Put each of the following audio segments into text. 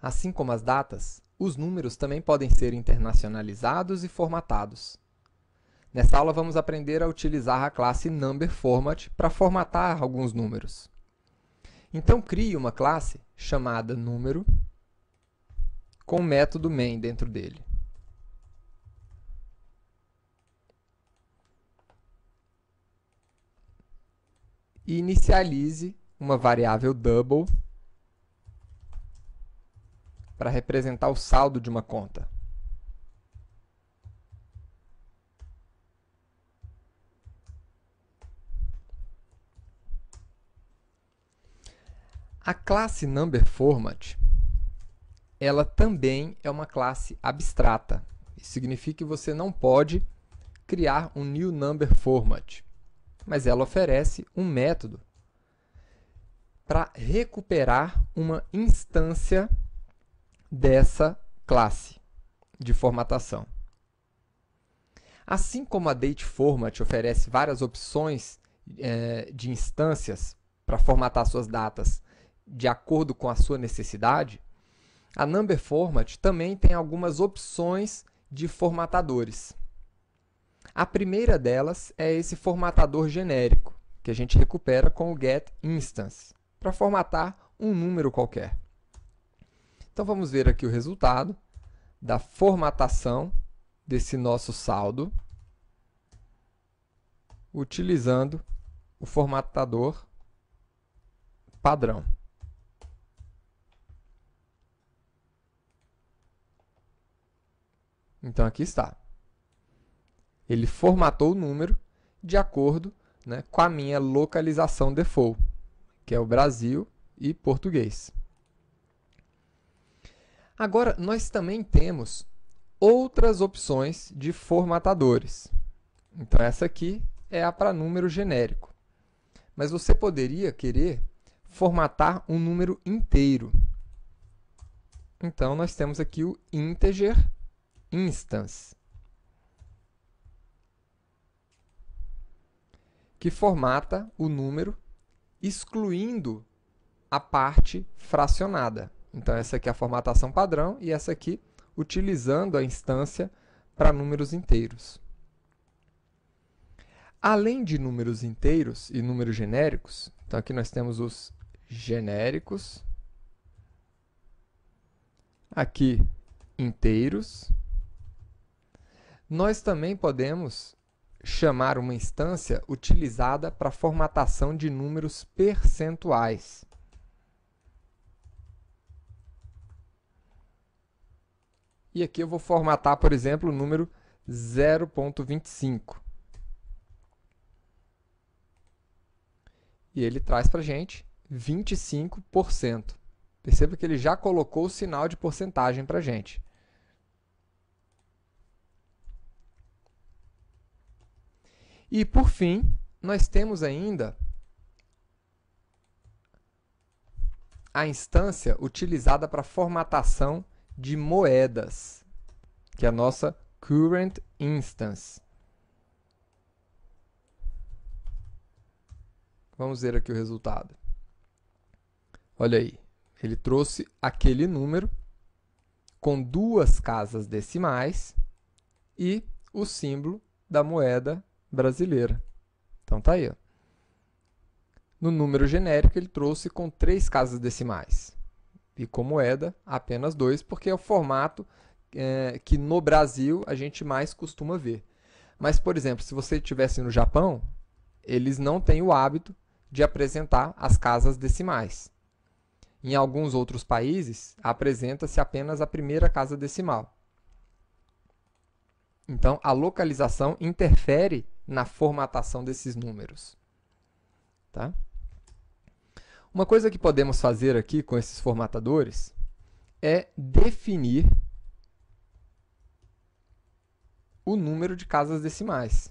Assim como as datas, os números também podem ser internacionalizados e formatados. Nessa aula, vamos aprender a utilizar a classe NumberFormat para formatar alguns números. Então, crie uma classe chamada número com o método main dentro dele. E inicialize uma variável double para representar o saldo de uma conta. A classe NumberFormat, ela também é uma classe abstrata. Isso significa que você não pode criar um new number format, mas ela oferece um método para recuperar uma instância dessa classe de formatação. Assim como a dateFormat oferece várias opções de instâncias para formatar suas datas de acordo com a sua necessidade, a NumberFormat também tem algumas opções de formatadores. A primeira delas é esse formatador genérico, que a gente recupera com o getInstance, para formatar um número qualquer. Então, vamos ver aqui o resultado da formatação desse nosso saldo, utilizando o formatador padrão. Então, aqui está. Ele formatou o número de acordo, né, com a minha localização default, que é o Brasil e português. Agora, nós também temos outras opções de formatadores. Então, essa aqui é a para número genérico. Mas você poderia querer formatar um número inteiro. Então, nós temos aqui o integer instance, que formata o número excluindo a parte fracionada. Então, essa aqui é a formatação padrão e essa aqui utilizando a instância para números inteiros. Além de números inteiros e números genéricos, então aqui nós temos os genéricos, aqui inteiros. Nós também podemos chamar uma instância utilizada para formatação de números percentuais. E aqui eu vou formatar, por exemplo, o número 0,25. E ele traz para a gente 25%. Perceba que ele já colocou o sinal de porcentagem para a gente. E, por fim, nós temos ainda a instância utilizada para formatação de moedas, que é a nossa current instance. Vamos ver aqui o resultado. Olha aí, ele trouxe aquele número com 2 casas decimais e o símbolo da moeda brasileira. Então, tá aí. Ó. No número genérico, ele trouxe com 3 casas decimais. E com moeda, apenas 2, porque é o formato que no Brasil a gente mais costuma ver. Mas, por exemplo, se você estivesse no Japão, eles não têm o hábito de apresentar as casas decimais. Em alguns outros países, apresenta-se apenas a primeira casa decimal. Então, a localização interfere na formatação desses números. Tá? Uma coisa que podemos fazer aqui com esses formatadores é definir o número de casas decimais.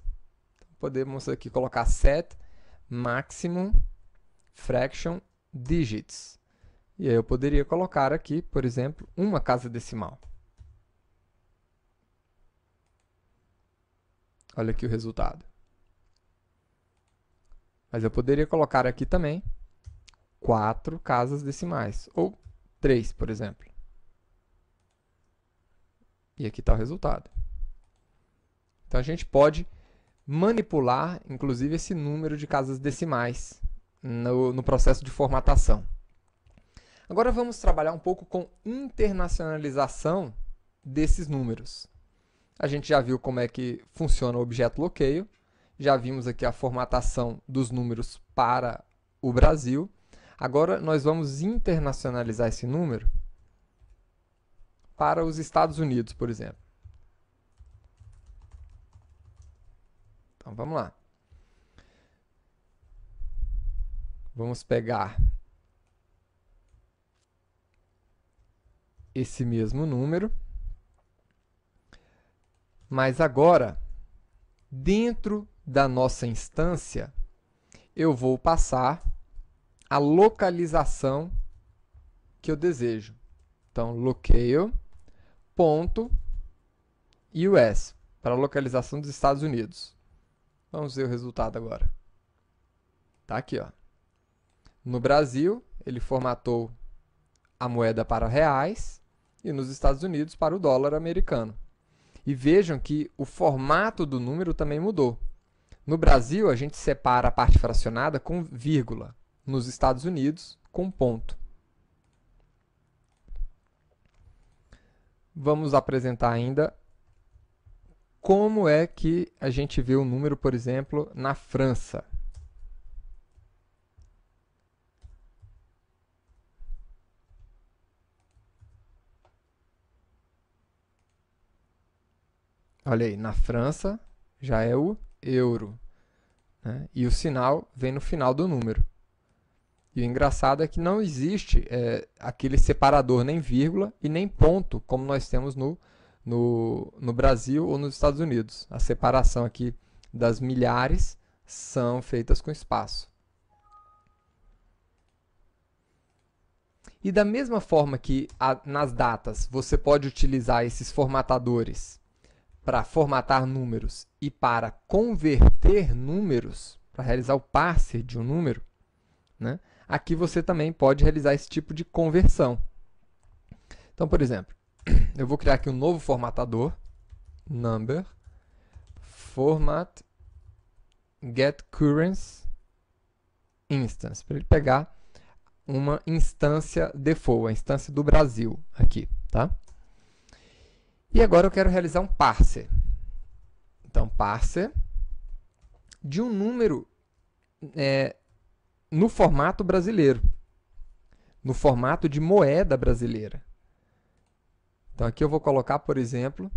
Então, podemos aqui colocar set maximum fraction digits. E aí eu poderia colocar aqui, por exemplo, uma casa decimal. Olha aqui o resultado. Mas eu poderia colocar aqui também 4 casas decimais, ou 3, por exemplo. E aqui está o resultado. Então, a gente pode manipular, inclusive, esse número de casas decimais no processo de formatação. Agora, vamos trabalhar um pouco com internacionalização desses números. A gente já viu como é que funciona o objeto bloqueio, já vimos aqui a formatação dos números para o Brasil. Agora, nós vamos internacionalizar esse número para os Estados Unidos, por exemplo. Então, vamos lá. Vamos pegar esse mesmo número, mas agora, dentro da nossa instância, eu vou passar a localização que eu desejo. Então, locale.us, para a localização dos Estados Unidos. Vamos ver o resultado agora. Está aqui, ó. No Brasil, ele formatou a moeda para reais e nos Estados Unidos para o dólar americano. E vejam que o formato do número também mudou. No Brasil, a gente separa a parte fracionada com vírgula. Nos Estados Unidos, com ponto. Vamos apresentar ainda como é que a gente vê o número, por exemplo, na França. Olha aí, na França já é o euro, né? E o sinal vem no final do número. E o engraçado é que não existe aquele separador, nem vírgula e nem ponto, como nós temos no Brasil ou nos Estados Unidos. A separação aqui das milhares são feitas com espaço. E da mesma forma que nas datas você pode utilizar esses formatadores para formatar números e para converter números, para realizar o parser de um número, né? Aqui você também pode realizar esse tipo de conversão. Então, por exemplo, eu vou criar aqui um novo formatador, number, format, getCurrency instance, para ele pegar uma instância default, a instância do Brasil aqui, tá? E agora eu quero realizar um parser. Então, parser de um número no formato brasileiro, no formato de moeda brasileira. Então, aqui eu vou colocar, por exemplo,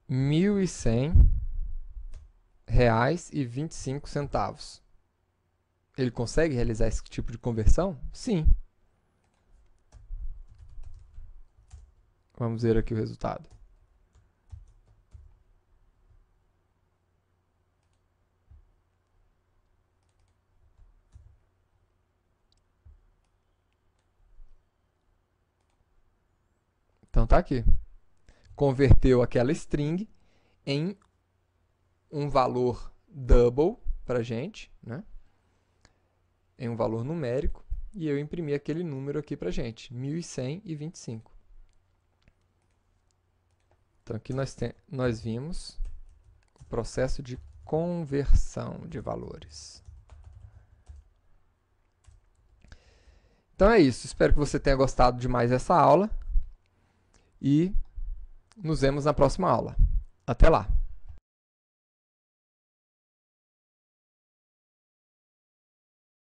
R$ 1.100,25. Ele consegue realizar esse tipo de conversão? Sim. Vamos ver aqui o resultado. Então, tá aqui. Converteu aquela string em um valor double para a gente, né? Em um valor numérico, e eu imprimi aquele número aqui para a gente, 1.100,25. Então, aqui nós vimos o processo de conversão de valores. Então é isso. Espero que você tenha gostado de mais essa aula e nos vemos na próxima aula. Até lá!